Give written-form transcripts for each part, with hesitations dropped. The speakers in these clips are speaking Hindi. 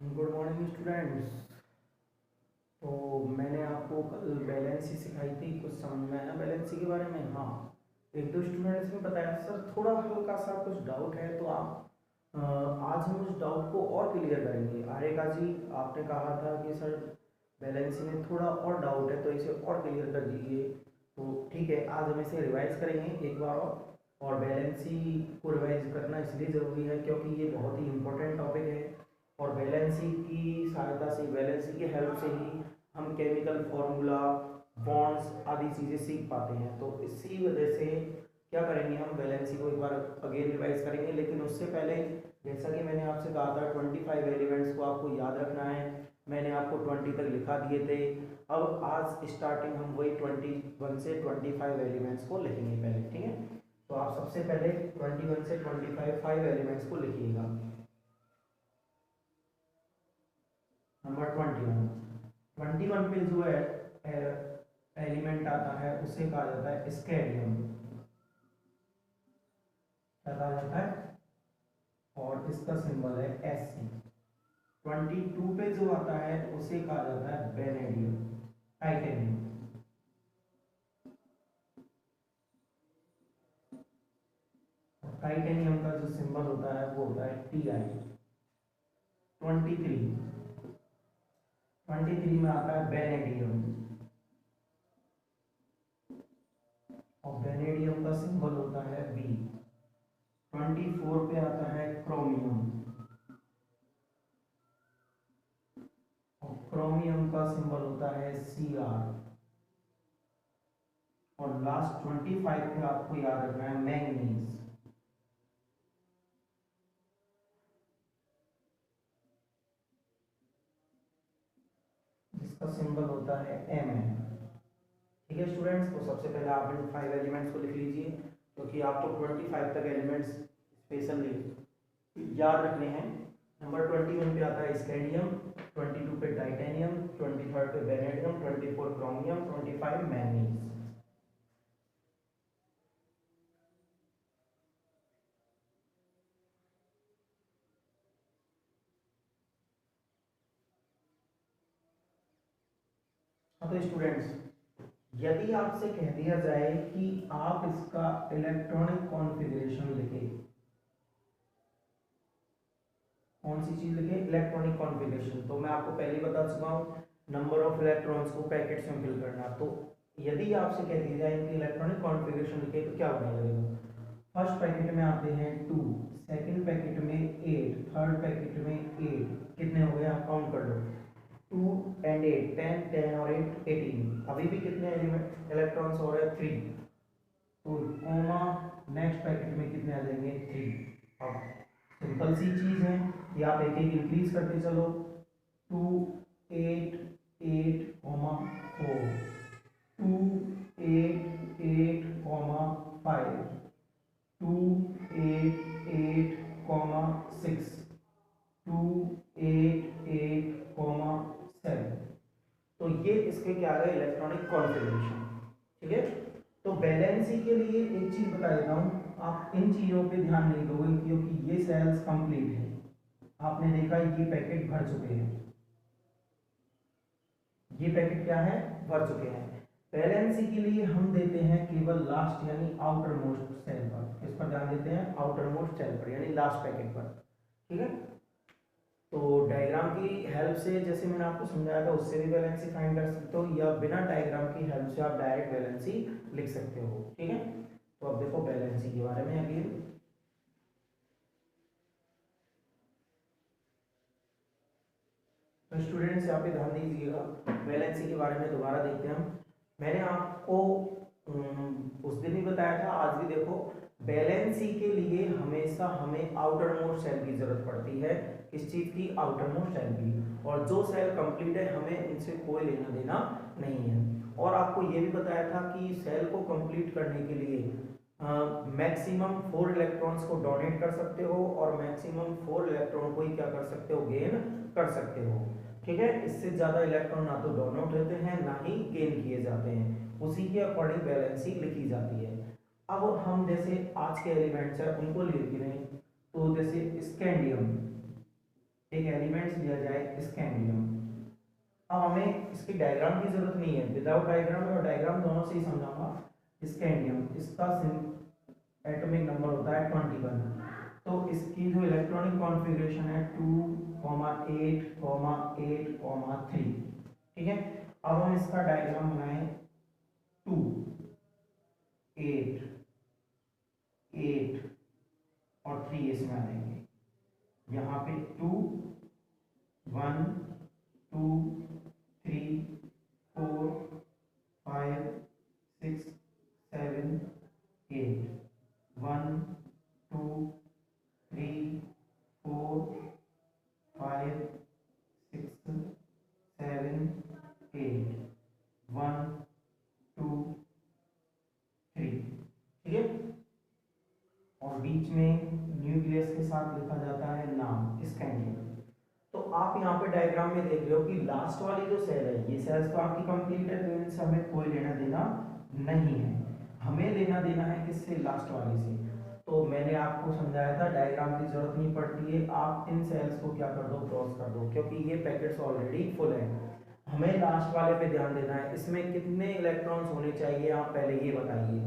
Good morning students. तो मैंने आपको कल बैलेंसी सिखाई थी, कुछ समझ में आया बैलेंसी के बारे में? हाँ, एक दो स्टूडेंट्स ने बताया सर थोड़ा हल्का सा कुछ डाउट है, तो आप आज हम उस डाउट को और क्लियर करेंगे। आर्यका जी, आपने कहा था कि सर बैलेंसी में थोड़ा और डाउट है तो इसे और क्लियर कर दीजिए। तो ठीक है, आज हम इसे रिवाइज करेंगे एक बार और बैलेंसी को रिवाइज करना इसलिए ज़रूरी है क्योंकि ये बहुत ही इंपॉर्टेंट टॉपिक है। और बैलेंसी की सहायता से, बैलेंसी की हेल्प से ही हम केमिकल फॉर्मूला, बॉन्ड्स आदि चीज़ें सीख पाते हैं। तो इसी वजह से क्या करेंगे, हम बैलेंसी को एक बार अगेन रिवाइज करेंगे। लेकिन उससे पहले, जैसा कि मैंने आपसे कहा था 25 एलिमेंट्स को आपको याद रखना है, मैंने आपको 20 तक लिखा दिए थे। अब आज स्टार्टिंग हम वही 21 से 25 एलिमेंट्स को लिखेंगे पहले, ठीक है? तो आप सबसे पहले 21 से 25 एलिमेंट्स को लिखिएगा। नंबर 21 पे जो है एलिमेंट आता है उसे कहा जाता है स्कैडियम। क्या कहा जाता है? और इसका सिंबल है Sc। 22 पे जो आता है उसे कहा जाता है वेनेडियम, टाइटेनियम। टाइटेनियम का जो सिंबल होता है वो होता है Ti। 23 में आता है वेनेडियम, और वेनेडियम का सिंबल होता है V। 24 पे आता है क्रोमियम, और क्रोमियम का सिंबल होता है Cr। और लास्ट 25 पे आपको याद रखना है मैंगनीज। जिसका सिंबल होता है Mn। ठीक है स्टूडेंट्स, तो सबसे पहले आप इन 5 एलिमेंट्स को लिख लीजिए, क्योंकि आपको 25 तक एलिमेंट्स स्पेशली याद रखने हैं। नंबर 21 पे आता है स्कैंडियम, 22 पे टाइटेनियम, 23 पे वेनेडियम, 24 क्रोमियम, 25 मैंगनीज। हाँ तो स्टूडेंट्स, यदि आपसे कह दिया जाए कि आप इसका इलेक्ट्रॉनिक कॉन्फ़िगरेशन लिखें, कौन सी चीज लिखे? Electronic configuration. तो मैं आपको पहले ही बता चुका हूँ, नंबर ऑफ इलेक्ट्रॉन्स को पैकेट्स में फिल करना। तो यदि आपसे कह दिया जाए कि इलेक्ट्रॉनिक कॉन्फ़िगरेशन लिखे तो क्या होने लगेगा? फर्स्ट पैकेट में आते हैं 2, सेकंड पैकेट में 8, थर्ड पैकेट में 8। कितने हो गए आप काउंट कर लो। 2 एंड 8, 10, 10 और 8, 18। अभी भी कितने एलिमेंट इलेक्ट्रॉन्स हो रहे हैं? 3। तो कोमा नेक्स्ट पैकेट में कितने आ जाएंगे? 3। अब सिंपल सी चीज है कि आप एक एक इंक्रीज करते चलो। 2 8 8 4, 2 8 8 5, 2 8 8 6, 2 8 8 7। तो ये इसके क्या है? Electronic configuration. ठीक है, तो बैलेंसी के लिए एक चीज बता देता हूँ, आप इन चीजों पे ध्यान नहीं दोगे क्योंकि ये सेल्स कंप्लीट है। आपने देखा ये पैकेट भर चुके हैं, ये पैकेट क्या है? भर चुके हैं। बैलेंसी के लिए हम देते हैं केवल लास्ट यानी आउटर मोस्ट सेल पर। किस पर ध्यान देते हैं? आउटर मोस्ट सेल पर यानी लास्ट पैकेट पर। ठीक है, तो डायग्राम की हेल्प से, जैसे मैंने आपको समझाया था, उससे भी बैलेंसी फाइंड कर सकते हो, या बिना डायग्राम की हेल्प से आप डायरेक्ट बैलेंसी लिख सकते हो। ठीक है, तो अब देखो बैलेंसी के बारे में अगेन। तो स्टूडेंट्स यहाँ पे ध्यान दीजिएगा, बैलेंसी के बारे में दोबारा देखते हैं हम। मैंने आपको उस दिन भी बताया था, आज भी देखो, बैलेंसी के लिए हमेशा हमें आउटर मोस्ट सेल की जरूरत पड़ती है। किस चीज की? आउटर मोस्ट सेल की। और जो सेल कंप्लीट है हमें इनसे कोई लेना देना नहीं है। और आपको ये भी बताया था कि सेल को कंप्लीट करने के लिए मैक्सिमम 4 इलेक्ट्रॉन्स को डोनेट कर सकते हो, और मैक्सिमम 4 इलेक्ट्रॉन को ही क्या कर सकते हो? गेन कर सकते हो। ठीक है, इससे ज्यादा इलेक्ट्रॉन ना तो डोनेट होते हैं ना ही गेन किए जाते हैं, उसी के अकॉर्डिंग बैलेंसी लिखी जाती है। अब हम जैसे आज के एलिमेंट्स हैं उनको लिख रहे हैं, तो जैसे स्कैंडियम, एक एलिमेंट्स लिया जाए स्कैंडियम। अब हमें इसकी डायग्राम की जरूरत नहीं है, विदाउट डायग्राम और डायग्राम दोनों से ही समझाऊंगा। स्कैंडियम, इसका एटॉमिक नंबर होता है 21। तो इसकी जो इलेक्ट्रॉनिक कॉन्फ़िगरेशन है 2,8,8,3, ठीक है। अब हम इसका डायग्राम बनाएं, 2 8 8 और 3 इसमें आ जाएंगे। यहाँ पे 2 1 2 3 4 5 6 7 8 1 2 3 4 5 6 7 8 1 2 3, ठीक है। और बीच में न्यूक्लियस के साथ लिखा जाता है नाम स्कैंडियम। तो आप यहाँ पे डायग्राम में देख रहे हो कि लास्ट वाली जो सेल है, ये सेल्स तो आपकी कंप्लीट है, तो इनसे हमें कोई लेना देना नहीं है। हमें लेना देना है किससे? लास्ट वाली से। तो मैंने आपको समझाया था डायग्राम की जरूरत नहीं पड़ती है, आप इन सेल्स को क्या कर दो? क्रॉस कर दो, क्योंकि ये पैकेट्स ऑलरेडी फुल है। हमें लास्ट वाले पे ध्यान देना है। इसमें कितने इलेक्ट्रॉन्स होने चाहिए आप पहले ये बताइए।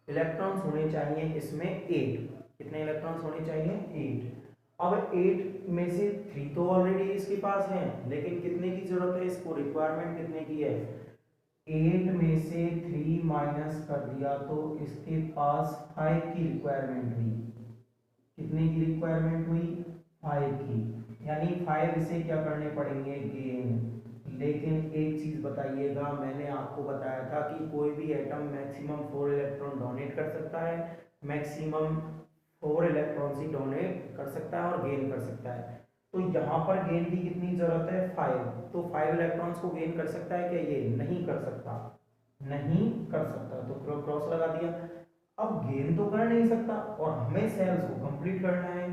इलेक्ट्रॉन्स होने चाहिए इसमें 8। कितने इलेक्ट्रॉन्स होने चाहिए? 8। अब 8 में से 3 तो ऑलरेडी इसके पास हैं, लेकिन कितने की जरूरत है इसको? रिक्वायरमेंट कितने की है? 8 में से 3 माइनस कर दिया तो इसके पास 5 की रिक्वायरमेंट हुई। कितने की रिक्वायरमेंट हुई? 5 की। यानी 5 इसे क्या करने पड़ेंगे? गेन। लेकिन एक चीज बताइएगा, मैंने आपको बताया था कि कोई भी एटम मैक्सिमम 4 इलेक्ट्रॉन डोनेट कर सकता है, मैक्सिमम 4 इलेक्ट्रॉन ही डोनेट कर सकता है और गेन कर सकता है। तो यहाँ पर गेन की कितनी जरूरत है? 5। तो 5 इलेक्ट्रॉन्स को गेन कर सकता है क्या? ये नहीं कर सकता, नहीं कर सकता, तो क्रॉस लगा दिया। अब गेन तो कर नहीं सकता और हमें सेल्स को कंप्लीट करना है,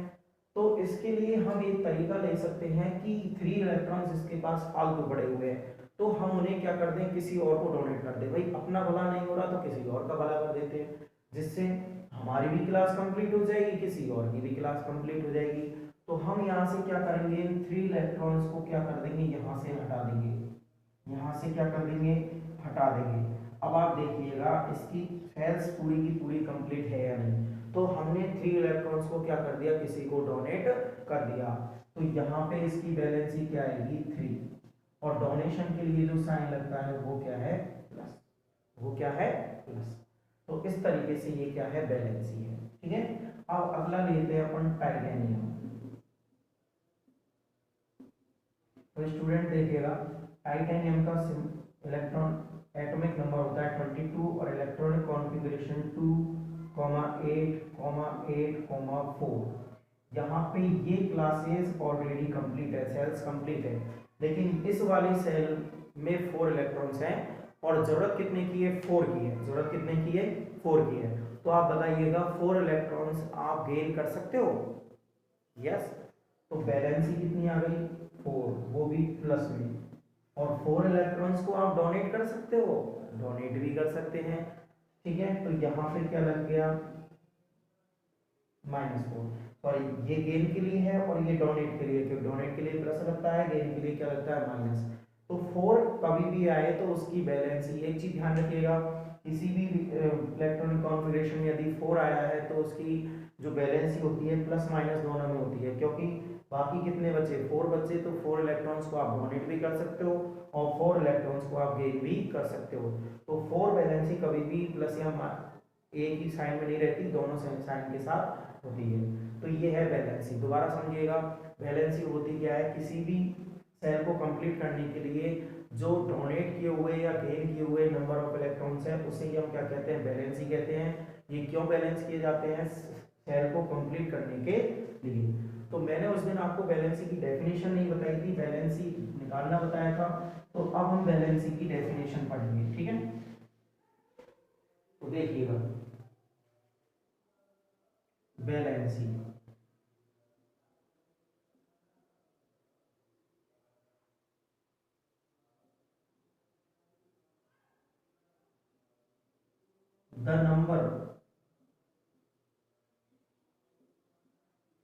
तो इसके लिए हम एक तरीका ले सकते हैं कि 3 इलेक्ट्रॉन्स इसके पास फालतू पड़े हुए हैं, तो हम उन्हें क्या कर दें? किसी और को डोनेट कर दें। भाई अपना भला नहीं हो रहा तो किसी और का भला कर देते हैं, जिससे हमारी भी क्लास कंप्लीट हो जाएगी, किसी और की भी क्लास कंप्लीट हो जाएगी। तो हम यहाँ से क्या करेंगे? इन 3 इलेक्ट्रॉन्स को क्या कर देंगे? यहाँ से हटा देंगे। यहाँ से क्या कर देंगे? हटा देंगे। अब आप देखिएगा इसकी सेल्स पूरी की पूरी कंप्लीट है या नहीं। तो हमने 3 इलेक्ट्रॉन्स को क्या कर दिया? किसी को डोनेट कर दिया। तो यहाँ पे इसकी वैलेंसी क्या आएगी? 3। और डोनेशन के लिए जो साइन लगता है वो क्या है? प्लस। वो क्या है? प्लस। तो इस तरीके से ये क्या है? वैलेंसी है, ठीक है। अब अगला लेते हैं अपन टाइटेनियम। तो स्टूडेंट देखिएगा, टाइटेनियम का इलेक्ट्रॉन एटॉमिक नंबर होता है 22 और इलेक्ट्रॉनिक कॉन्फ़िगरेशन 2,8,8,4। यहाँ पे ये क्लासेस ऑलरेडी कंप्लीट है, सेल्स कंप्लीट है, लेकिन इस वाली सेल में 4 इलेक्ट्रॉन्स हैं और जरूरत कितने की है? 4 की है। जरूरत कितने की है? 4 की है। तो आप बताइएगा 4 इलेक्ट्रॉन्स आप गेन कर सकते हो? यस। तो वैलेंसी कितनी आ गई? 4, वो भी प्लस में। और 4 इलेक्ट्रॉन्स को आप डोनेट कर सकते हो? डोनेट भी कर सकते हैं, ठीक है। तो यहाँ पे क्या लग गया? -4। सॉरी, ये गेन के लिए है और ये डोनेट के लिए, क्योंकि डोनेट के लिए प्लस लगता है, गेन के लिए क्या लगता है? माइनस। तो 4 कभी भी आए तो उसकी वैलेंसी, एक चीज ध्यान रखिएगा, किसी भी इलेक्ट्रॉनिक कॉन्फ़िगरेशन में यदि 4 आया है तो उसकी जो वैलेंसी होती है प्लस माइनस दोनों में होती है, क्योंकि बाकी कितने बचे? 4 बचे। तो 4 इलेक्ट्रॉन्स को आप डोनेट भी कर सकते हो और 4 इलेक्ट्रॉन्स को आप गेन भी कर सकते हो। तो 4 वैलेंसी कभी भी प्लस या एक ही साइन में नहीं रहती, दोनों साइन के साथ होती है। तो ये है वैलेंसी। दोबारा समझिएगा, वैलेंसी होती क्या है? किसी भी सेल को कंप्लीट करने के लिए जो डोनेट किए हुए या गेन किए हुए नंबर ऑफ इलेक्ट्रॉन्स है उसे ही हम क्या कहते हैं? वैलेंसी कहते हैं। ये क्यों बैलेंस किए जाते हैं? सेल को कंप्लीट करने के लिए। तो मैंने उस दिन आपको वैलेंसी की डेफिनेशन नहीं बताई थी, वैलेंसी निकालना बताया था। तो अब हम वैलेंसी की डेफिनेशन पढ़ेंगे, ठीक है। तो देखिएगा, valency the number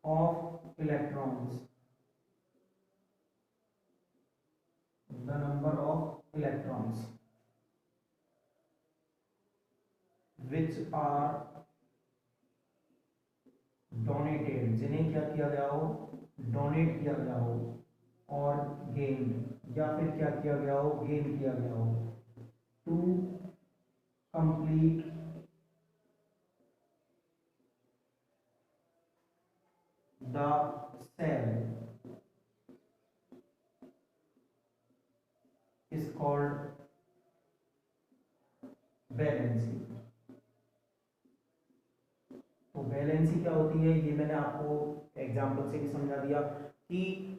of electrons the number of electrons which are donated, जिन्हें क्या किया गया हो, डोनेट किया गया हो, और गेन, या फिर क्या किया गया हो, गेन किया गया हो, to complete the shell is called valency. तो वैलेंसी क्या होती है, ये मैंने आपको एग्जांपल से भी समझा दिया कि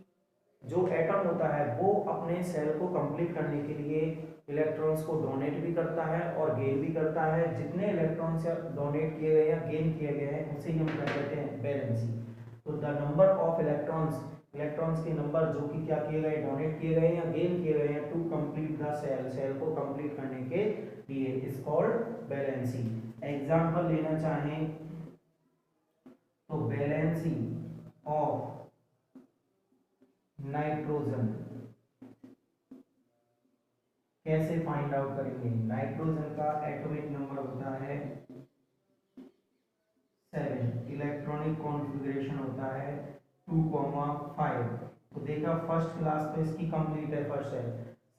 जो एटम होता है वो अपने सेल को कंप्लीट करने के लिए इलेक्ट्रॉन्स को डोनेट भी करता है और गेन भी करता है। जितने इलेक्ट्रॉन्स डोनेट किए गए या गेन किए गए हैं उसे ही हम क्या कहते हैं, वैलेंसी। तो the number of electrons, electrons के नंबर जो कि क्या किए गए, डोनेट किए गए या गेन किए गए हैं to complete the shell, shell को कंप्लीट करने के लिए, इज कॉल्ड वैलेंसी। एग्जांपल लेना चाहें तो वैलेंसी ऑफ नाइट्रोजन कैसे फाइंड आउट करेंगे। नाइट्रोजन का एटॉमिक नंबर होता है 7, इलेक्ट्रॉनिक कॉन्फ़िगरेशन होता है 2,5। तो देखा फर्स्ट क्लास तो इसकी कंप्लीट है, फर्स्ट सेल।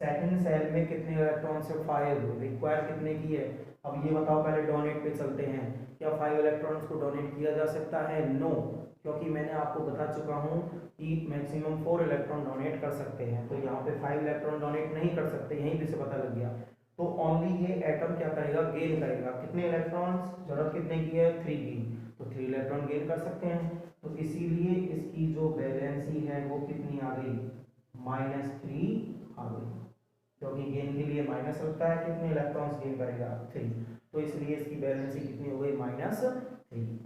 सेकंड सेल में कितने इलेक्ट्रॉन से, 5, रिक्वायर कितने की है। अब ये बताओ, पहले डोनेट पे चलते हैं, क्या 5 इलेक्ट्रॉन्स को डोनेट किया जा सकता है, नो, क्योंकि मैंने आपको बता चुका हूं कि मैक्सिमम 4 इलेक्ट्रॉन डोनेट कर सकते हैं, तो यहाँ पे 5 इलेक्ट्रॉन डोनेट नहीं कर सकते, यहीं पे से पता लग गया। तो ओनली ये एटम क्या करेगा, गेन करेगा। कितने इलेक्ट्रॉन्स, जरूरत कितने की है, 3 की, तो 3 इलेक्ट्रॉन गेन कर सकते हैं। तो इसीलिए इसकी जो वैलेंसी है वो कितनी आ गई, -3 आ गई, क्योंकि गेन के लिए माइनस लगता है, कितने इलेक्ट्रॉन्स गेन करेगा, 3। तो इसलिए इसकी वैलेंसी कितनी हो गई, -3।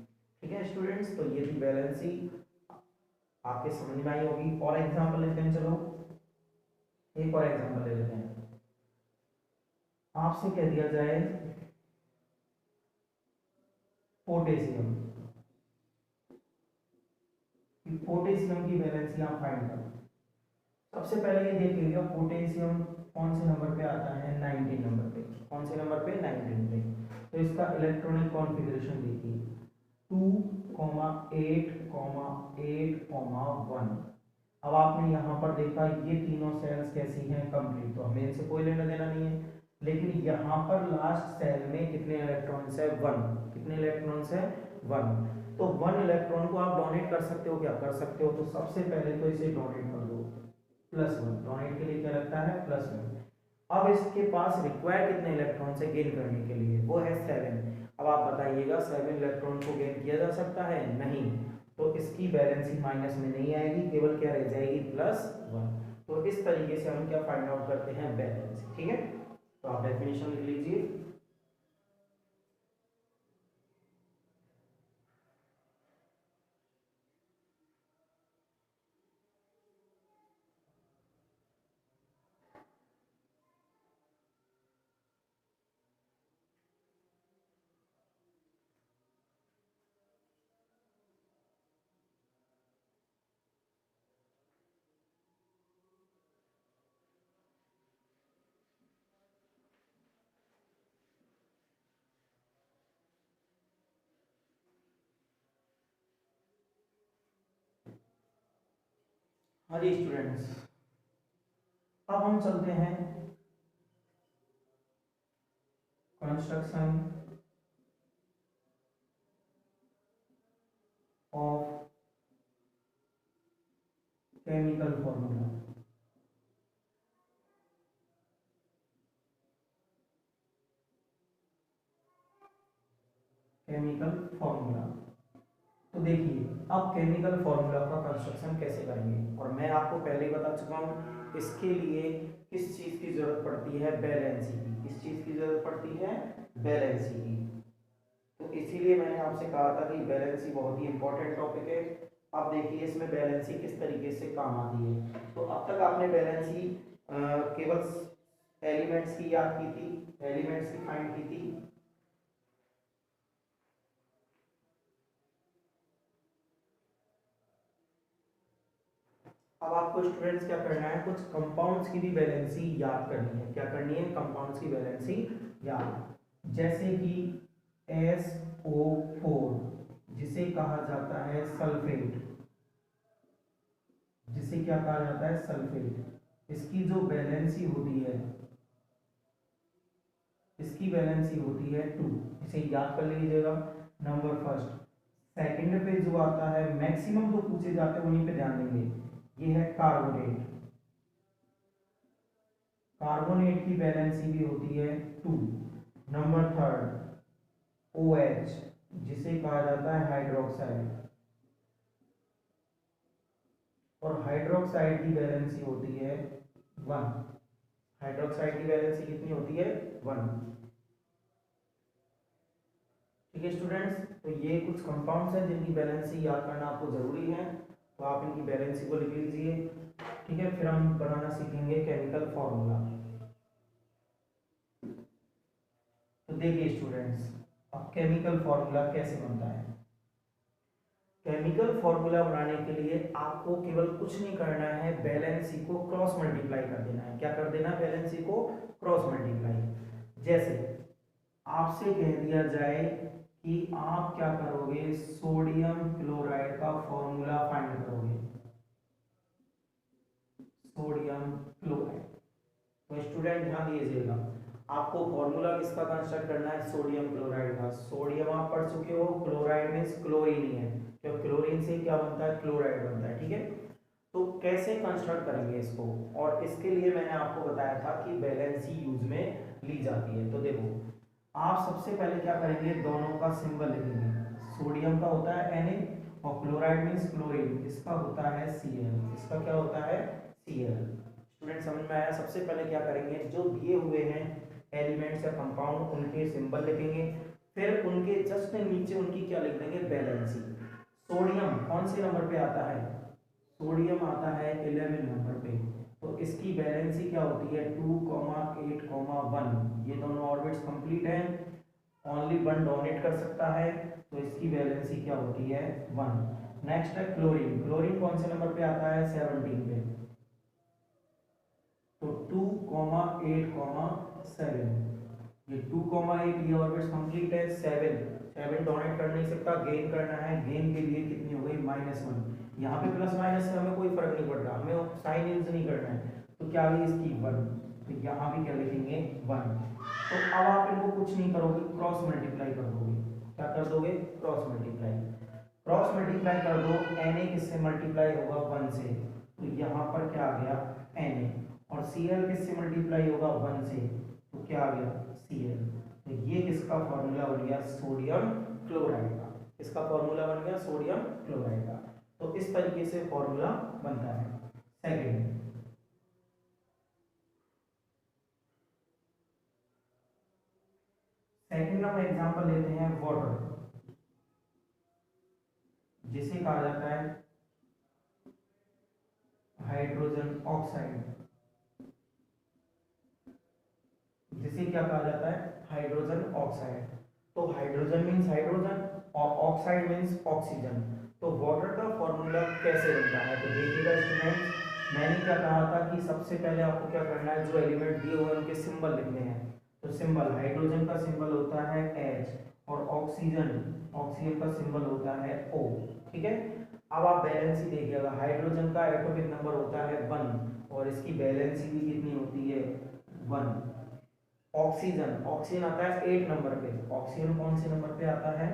ठीक है स्टूडेंट्स, तो ये थी वैलेंसी, आपके समझ में आई होगी। और एग्जांपल लेते हैं, चलो एक और एग्जांपल ले लेते हैं। आपसे कह दिया जाए पोटेशियम, पोटेशियम की वैलेंसी आप फाइंड करो। सबसे पहले ये देख लीजिए पोटेशियम कौन से नंबर पे आता है, 19 नंबर पे। कौन से नंबर पे, 19 पे। तो इसका इलेक्ट्रॉनिक कॉन्फ़िगरेशन देखिए 2,8,8,1। अब आपने यहाँ पर देखा ये तीनों सेल्स कैसी हैं, कंप्लीट, तो हमें इनसे कोई लेना देना नहीं है। लेकिन यहाँ पर लास्ट सेल में कितने इलेक्ट्रॉन्स है, 1। कितने इलेक्ट्रॉन्स है, 1। तो 1 इलेक्ट्रॉन को आप डोनेट कर सकते हो, क्या कर सकते हो, तो सबसे पहले तो इसे डोनेट कर दो, +1। डोनेट के लिए क्या लगता है, +1। अब इसके पास रिक्वायर कितने इलेक्ट्रॉन से गेन करने के लिए, वो है 7। अब आप बताइएगा 7 इलेक्ट्रॉन को गेन किया जा सकता है, नहीं, तो इसकी बैलेंसिंग माइनस में नहीं आएगी, केवल क्या रह जाएगी, +1। तो इस तरीके से हम क्या फाइंड आउट करते हैं, बैलेंस। ठीक है, तो आप डेफिनेशन लिख लीजिए। हाँ जी स्टूडेंट्स, अब हम चलते हैं construction of chemical formula. Chemical formula, तो देखिए अब केमिकल फॉर्मूला का कंस्ट्रक्शन कैसे करेंगे, और मैं आपको पहले ही बता चुका हूँ इसके लिए किस चीज़ की जरूरत पड़ती है, बैलेंसी की। किस चीज़ की जरूरत पड़ती है, बैलेंसी की। तो इसीलिए मैंने आपसे कहा था कि बैलेंसी बहुत ही इंपॉर्टेंट टॉपिक है। अब देखिए इसमें बैलेंसी किस तरीके से काम आती है। तो अब तक आपने बैलेंसी केवल एलिमेंट्स की याद की थी, एलिमेंट्स की फाइंड की थी। अब आपको स्टूडेंट्स क्या करना है, कुछ कंपाउंड्स की भी वैलेंसी याद करनी है। क्या करनी है, कंपाउंड्स की वैलेंसी याद। जैसे कि SO4 जिसे कहा जाता है सल्फेट, जिसे क्या कहा जाता है सल्फेट, इसकी जो वैलेंसी होती है, इसकी वैलेंसी होती है 2। इसे याद कर लीजिएगा। नंबर फर्स्ट, सेकंड पे जो आता है, मैक्सिमम जो पूछे जाते हैं उन्हीं पे ध्यान देंगे। ये है कार्बोनेट, कार्बोनेट की वैलेंसी भी होती है 2। नंबर थर्ड, OH जिसे कहा जाता है हाइड्रोक्साइड, और हाइड्रोक्साइड की वैलेंसी होती है 1। हाइड्रोक्साइड की वैलेंसी कितनी होती है, 1। ठीक है स्टूडेंट्स, तो ये कुछ कंपाउंड्स हैं जिनकी वैलेंसी याद करना आपको जरूरी है, तो आप इनकी वैलेंसी को लिख लीजिए। ठीक है, फिर हम बनाना सीखेंगे केमिकल फॉर्मूला। तो देखिए स्टूडेंट्स, अब केमिकल फॉर्मूला कैसे बनता है। केमिकल फॉर्मूला बनाने के लिए आपको केवल कुछ नहीं करना है, वैलेंसी को क्रॉस मल्टीप्लाई कर देना है। क्या कर देना, वैलेंसी को क्रॉस मल्टीप्लाई। जैसे आपसे कह दिया जाए कि आप क्या करोगे, सोडियम क्लोराइड का फॉर्मूला फाइंड करोगे, सोडियम क्लोराइड। तो स्टूडेंट ध्यान दीजिएगा, आपको फॉर्मूला किसका कंस्ट्रक्ट करना है, सोडियम क्लोराइड का। सोडियम आप पढ़ चुके हो, क्लोराइड मींस क्लोरीन ही है, क्योंकि क्लोरीन से क्या बनता है, क्लोराइड बनता है। ठीक है, तो कैसे कंस्ट्रक्ट करेंगे इसको, और इसके लिए मैंने आपको बताया था कि वैलेंसी यूज में ली जाती है। तो देखो, आप सबसे पहले क्या करेंगे, दोनों का सिंबल लिखेंगे। सोडियम का होता है Na, और क्लोराइड मींस क्लोरीन, इसका होता है Cl। इसका क्या होता है, Cl। स्टूडेंट समझ में आया। सबसे पहले क्या करेंगे, जो दिए हुए हैं एलिमेंट्स या कंपाउंड, उनके सिंबल लिखेंगे, फिर उनके जस्ट नीचे उनकी क्या लिख देंगे, वैलेंसी। सोडियम कौन से नंबर पे आता है, सोडियम आता है 11 नंबर पे, तो इसकी वैलेंसी क्या होती है 2, 8, 1। ये दोनों ऑर्बिट्स कंप्लीट हैं, ओनली वन डोनेट कर सकता है, तो इसकी वैलेंसी क्या होती है 1। नेक्स्ट है क्लोरीन, क्लोरीन कौन से नंबर पे आता है 17 पे, तो 2, 8, 7। ये 2, 8 ये ऑर्बिट्स कंप्लीट है। 7 डोनेट कर नहीं सकता, गेन करना है, गेन के लिए कितनी हो गई -1। यहाँ पे प्लस माइनस से हमें कोई फर्क नहीं पड़ रहा, हमें साइन यूज नहीं करना है, तो क्या हुई इसकी 1, तो यहाँ भी क्या लिखेंगे 1। तो अब आप इनको कुछ नहीं करोगे, क्रॉस मल्टीप्लाई कर दोगे। क्या कर दोगे, क्रॉस मल्टीप्लाई। क्रॉस मल्टीप्लाई कर दो, Na किससे मल्टीप्लाई होगा 1 से, तो यहाँ पर क्या आ गया Na, और Cl किससे मल्टीप्लाई होगा 1 से, तो क्या आ गया Cl। तो ये किसका फॉर्मूला बन गया, सोडियम क्लोराइड का। इसका फॉर्मूला बन गया सोडियम क्लोराइड का। तो इस तरीके से फॉर्मूला बनता है। सेकंड, हम एग्जांपल लेते हैं वाटर, जिसे कहा जाता है हाइड्रोजन ऑक्साइड, जिसे क्या कहा जाता है, हाइड्रोजन ऑक्साइड। तो हाइड्रोजन मींस हाइड्रोजन और ऑक्साइड मींस ऑक्सीजन। तो वाटर का फॉर्मूला कैसे बनता है, तो देखिएगा स्टूडेंट्स, मैंने क्या कहा था कि सबसे पहले आपको क्या करना है, जो एलिमेंट दिए हुए हैं उनके सिंबल लिखने हैं। तो सिंबल, हाइड्रोजन का सिंबल होता है H, और ऑक्सीजन का सिंबल होता है O। ठीक है, अब आप बैलेंसी देखिएगा, हाइड्रोजन का एटॉमिक नंबर होता है 1, और इसकी बैलेंसी भी कितनी होती है 1। ऑक्सीजन आता है 8 नंबर पे, ऑक्सीजन कौन से नंबर पे आता है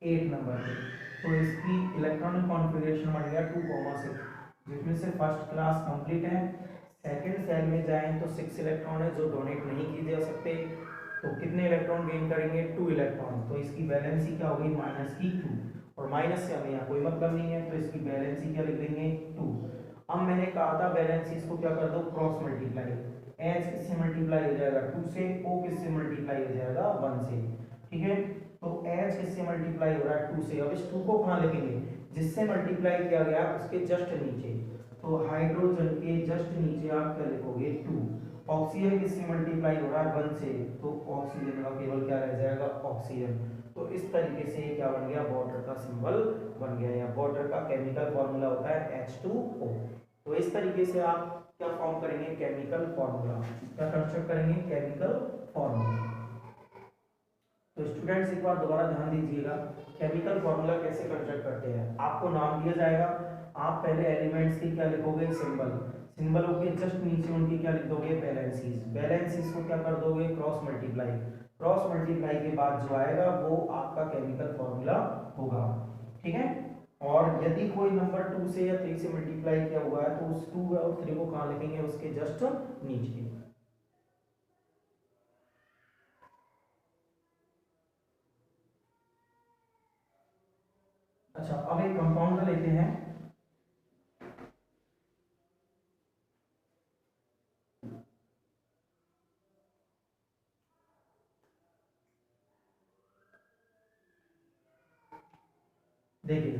8 नंबर पे, तो इसकी इलेक्ट्रॉनिक कॉन्फ़िगरेशन बन गया 2,6, जिसमें से फर्स्ट क्लास कंप्लीट है। सेकंड सेल में जाएं तो 6 इलेक्ट्रॉन है जो डोनेट नहीं किए जा सकते, तो कितने इलेक्ट्रॉन गेन करेंगे 2 इलेक्ट्रॉन, तो इसकी वैलेंसी क्या होगी -2, और माइनस से हमें यहाँ कोई मतलब नहीं है, तो इसकी वैलेंसी क्या लिख देंगे 2। अब मैंने कहा था वैलेंसी इसको क्या कर दो, क्रॉस मल्टीप्लाई। H किससे मल्टीप्लाई हो जाएगा 2 से, O किससे मल्टीप्लाई हो जाएगा 1 से। ठीक है, तो H किससे मल्टीप्लाई हो रहा है 2 से। अब इस 2 को कहाँ लिखेंगे, जिससे मल्टीप्लाई किया गया उसके जस्ट नीचे, तो हाइड्रोजन के जस्ट नीचे आप क्या लिखोगे 2। ऑक्सीजन किससे मल्टीप्लाई हो रहा है 1 से, तो ऑक्सीजन का केवल क्या रह जाएगा ऑक्सीजन। तो इस तरीके से ये क्या बन गया, वाटर का सिंबल बन गया, या वाटर का केमिकल फॉर्मूला होता है H2O। तो इस तरीके से आप क्या फॉर्म करेंगे, केमिकल फॉर्मूला, क्या कंस्ट्रक्ट करेंगे, केमिकल फॉर्मूला। तो स्टूडेंट्स एक बार दोबारा ध्यान दीजिएगा, केमिकल फॉर्मूला कैसे कंस्ट्रक्ट करते हैं। आपको नाम दिया जाएगा, आप पहले एलिमेंट्स की क्या लिखोगे, सिंबल, सिंबलों के जस्ट नीचे उनकी क्या लिख दोगे, वैलेंसीज, वैलेंसीज को क्या कर दोगे, क्रॉस मल्टीप्लाई, क्रॉस मल्टीप्लाई के बाद जो आएगा वो आपका केमिकल फॉर्मूला होगा, ठीक है। और यदि कोई नंबर 2 से या 3 से मल्टीप्लाई किया हुआ है तो उस 2 और 3 को कहाँ लिखेंगे, उसके जस्ट नीचे। अच्छा, अब एक कंपाउंड का लेते हैं। देखिए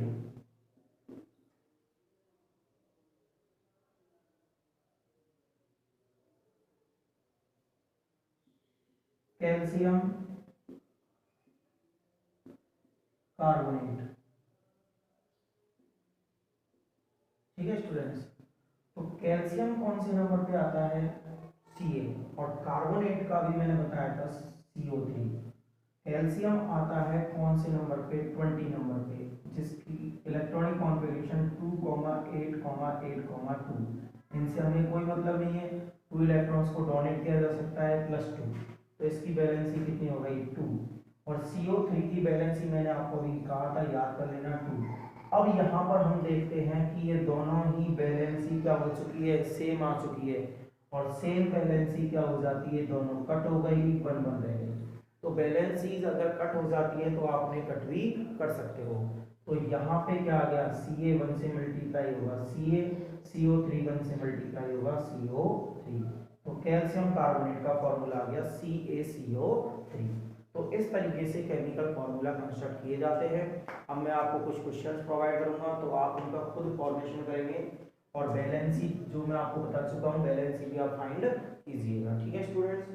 कैल्शियम कार्बोनेट, ठीक है स्टूडेंट्स। तो कैल्शियम कौन से नंबर पे आता है, Ca, और कार्बोनेट का भी मैंने बताया था CO3। कैल्शियम आता है कौन से नंबर पे, 20 नंबर पे, जिसकी इलेक्ट्रॉनिक कॉन्फ़िगरेशन 2,8,8,2। इनसे हमें कोई मतलब नहीं है, 2 इलेक्ट्रॉन्स को डोनेट किया जा सकता है +2, तो इसकी वैलेंसी कितनी हो गई, 2। और CO3 की वैलेंसी मैंने आपको अभी कहा था, याद कर लेना, 2। अब यहाँ पर हम देखते हैं कि ये दोनों ही वैलेंसी क्या हो चुकी है, सेम आ चुकी है, और सेम वैलेंसी क्या हो जाती है, दोनों कट हो गई, 1 1 रह गई। तो वैलेंसीज अगर कट हो जाती है तो आप उन्हें कट भी कर सकते हो। तो यहाँ पे क्या आ गया, Ca 1 से मल्टीप्लाई होगा Ca, CO3 1 से मल्टीप्लाई होगा CO3। तो कैल्शियम कार्बोनेट का फॉर्मूला आ गया CaCO3। तो इस तरीके से केमिकल फॉर्मूला कंस्ट्रक्ट किए जाते हैं। अब मैं आपको कुछ क्वेश्चंस प्रोवाइड करूंगा, तो आप उनका खुद फॉर्मेशन करेंगे, और वैलेंसी जो मैं आपको बता चुका हूँ, वैलेंसी भी आप फाइंड कीजिएगा, ठीक है स्टूडेंट्स।